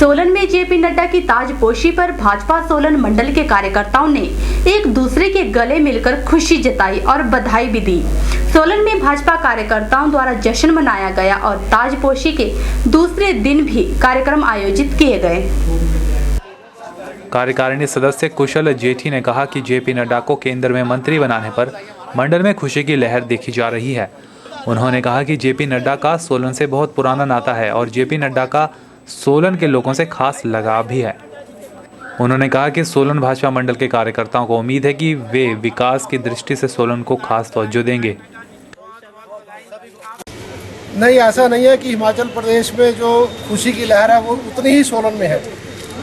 सोलन में जेपी नड्डा की ताजपोशी पर भाजपा सोलन मंडल के कार्यकर्ताओं ने एक दूसरे के गले मिलकर खुशी जताई और बधाई भी दी। सोलन में भाजपा कार्यकर्ताओं द्वारा जश्न मनाया गया और ताजपोशी के दूसरे दिन भी कार्यक्रम आयोजित किए गए। कार्यकारिणी सदस्य कुशल जेठी ने कहा कि जेपी नड्डा को केंद्र में मंत्री बनाने पर मंडल में खुशी की लहर देखी जा रही है। उन्होंने कहा कि जेपी नड्डा का सोलन से बहुत पुराना नाता है और जेपी नड्डा का सोलन के लोगों से खास लगाव भी है। उन्होंने कहा कि सोलन भाजपा मंडल के कार्यकर्ताओं को उम्मीद है कि वे विकास की दृष्टि से सोलन को खास तवज्जो देंगे। नहीं, ऐसा नहीं है कि हिमाचल प्रदेश में जो खुशी की लहर है वो उतनी ही सोलन में है।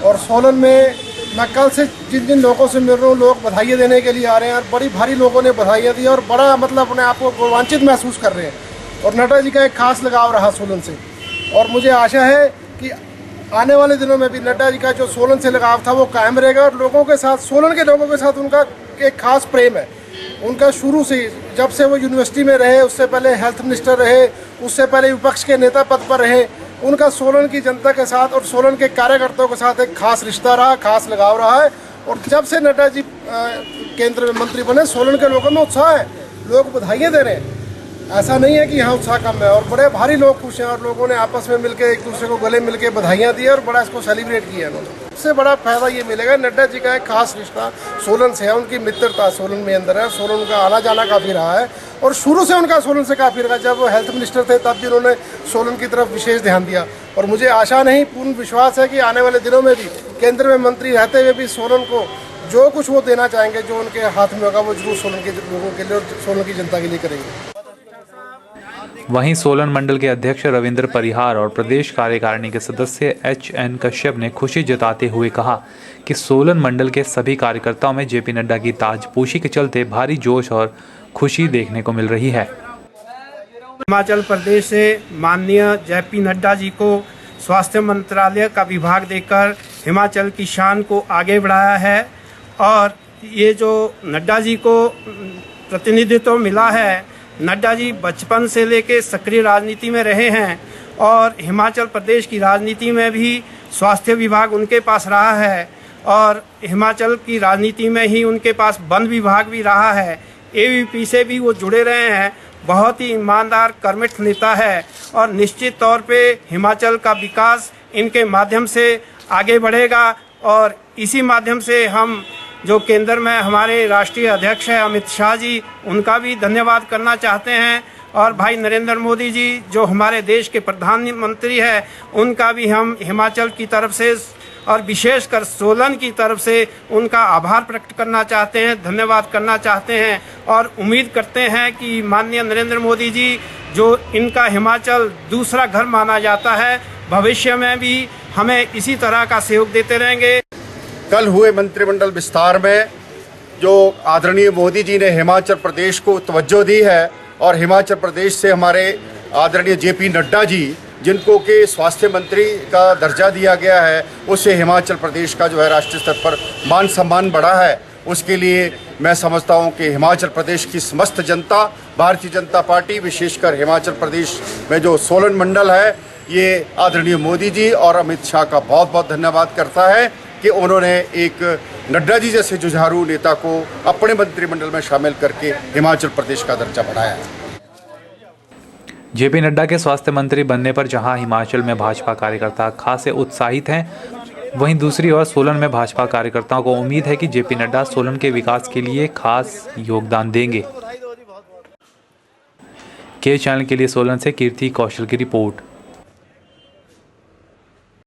और सोलन में मैं कल से जिन जिन लोगों से मिल रहा हूँ, लोग बधाई देने के लिए आ रहे हैं और बड़ी भारी लोगों ने बधाइयाँ दी और बड़ा अपने आप को गौरवान्वित महसूस कर रहे हैं। और नड्डा जी का एक खास लगाव रहा सोलन से और मुझे आशा है कि आने वाले दिनों में भी नड्डा जी का जो सोलन से लगाव था वो कायम रहेगा और लोगों के साथ, सोलन के लोगों के साथ उनका एक खास प्रेम है। उनका शुरू से, जब से वो यूनिवर्सिटी में रहे, उससे पहले हेल्थ मिनिस्टर रहे, उससे पहले विपक्ष के नेता पद पर रहे, उनका सोलन की जनता के साथ और सोलन के कार्यकर्ताओं के साथ एक खास रिश्ता रहा, खास लगाव रहा है। और जब से नड्डा जी केंद्र में मंत्री बने, सोलन के लोगों में उत्साह है, लोग बधाइयाँ दे रहे हैं। ऐसा नहीं है कि यहाँ उत्साह कम है और बड़े भारी लोग खुश हैं और लोगों ने आपस में मिलकर एक दूसरे को गले मिलकर बधाइयाँ दी और बड़ा इसको सेलिब्रेट किया उन्होंने। सबसे बड़ा फायदा ये मिलेगा, नड्डा जी का एक खास रिश्ता सोलन से है, उनकी मित्रता सोलन में अंदर है, सोलन का आना जाना काफ़ी रहा है और शुरू से उनका सोलन से काफ़ी रहा। जब वो हेल्थ मिनिस्टर थे तब भी उन्होंने सोलन की तरफ विशेष ध्यान दिया और मुझे आशा नहीं, पूर्ण विश्वास है कि आने वाले दिनों में भी केंद्र में मंत्री रहते हुए भी सोलन को जो कुछ वो देना चाहेंगे, जो उनके हाथ में होगा, वो जरूर सोलन के लोगों के लिए और सोलन की जनता के लिए करेंगे। वहीं सोलन मंडल के अध्यक्ष रविंद्र परिहार और प्रदेश कार्यकारिणी के सदस्य HN कश्यप ने खुशी जताते हुए कहा कि सोलन मंडल के सभी कार्यकर्ताओं में जेपी नड्डा की ताजपोशी के चलते भारी जोश और खुशी देखने को मिल रही है। हिमाचल प्रदेश से माननीय जेपी नड्डा जी को स्वास्थ्य मंत्रालय का विभाग देकर हिमाचल की शान को आगे बढ़ाया है और ये जो नड्डा जी को प्रतिनिधित्व मिला है, नड्डा जी बचपन से लेकर सक्रिय राजनीति में रहे हैं और हिमाचल प्रदेश की राजनीति में भी स्वास्थ्य विभाग उनके पास रहा है और हिमाचल की राजनीति में ही उनके पास वन विभाग भी रहा है। AVP से भी वो जुड़े रहे हैं। बहुत ही ईमानदार कर्मठ नेता है और निश्चित तौर पे हिमाचल का विकास इनके माध्यम से आगे बढ़ेगा और इसी माध्यम से हम जो केंद्र में हमारे राष्ट्रीय अध्यक्ष हैं अमित शाह जी, उनका भी धन्यवाद करना चाहते हैं और भाई नरेंद्र मोदी जी जो हमारे देश के प्रधानमंत्री हैं, उनका भी हम हिमाचल की तरफ से और विशेषकर सोलन की तरफ से उनका आभार प्रकट करना चाहते हैं, धन्यवाद करना चाहते हैं और उम्मीद करते हैं कि माननीय नरेंद्र मोदी जी, जो इनका हिमाचल दूसरा घर माना जाता है, भविष्य में भी हमें इसी तरह का सहयोग देते रहेंगे। कल हुए मंत्रिमंडल विस्तार में जो आदरणीय मोदी जी ने हिमाचल प्रदेश को तवज्जो दी है और हिमाचल प्रदेश से हमारे आदरणीय जेपी नड्डा जी, जिनको के स्वास्थ्य मंत्री का दर्जा दिया गया है, उससे हिमाचल प्रदेश का जो है राष्ट्रीय स्तर पर मान सम्मान बढ़ा है। उसके लिए मैं समझता हूं कि हिमाचल प्रदेश की समस्त जनता, भारतीय जनता पार्टी, विशेषकर हिमाचल प्रदेश में जो सोलन मंडल है, ये आदरणीय मोदी जी और अमित शाह का बहुत बहुत धन्यवाद करता है कि उन्होंने एक नड्डा जी जैसे जुझारू नेता को अपने मंत्रिमंडल में शामिल करके हिमाचल प्रदेश का दर्जा बढ़ाया है। जेपी नड्डा के स्वास्थ्य मंत्री बनने पर जहां हिमाचल में भाजपा कार्यकर्ता खासे उत्साहित हैं, वहीं दूसरी ओर सोलन में भाजपा कार्यकर्ताओं को उम्मीद है कि जेपी नड्डा सोलन के विकास के लिए खास योगदान देंगे। के चैनल के लिए सोलन से कीर्ति कौशल की रिपोर्ट।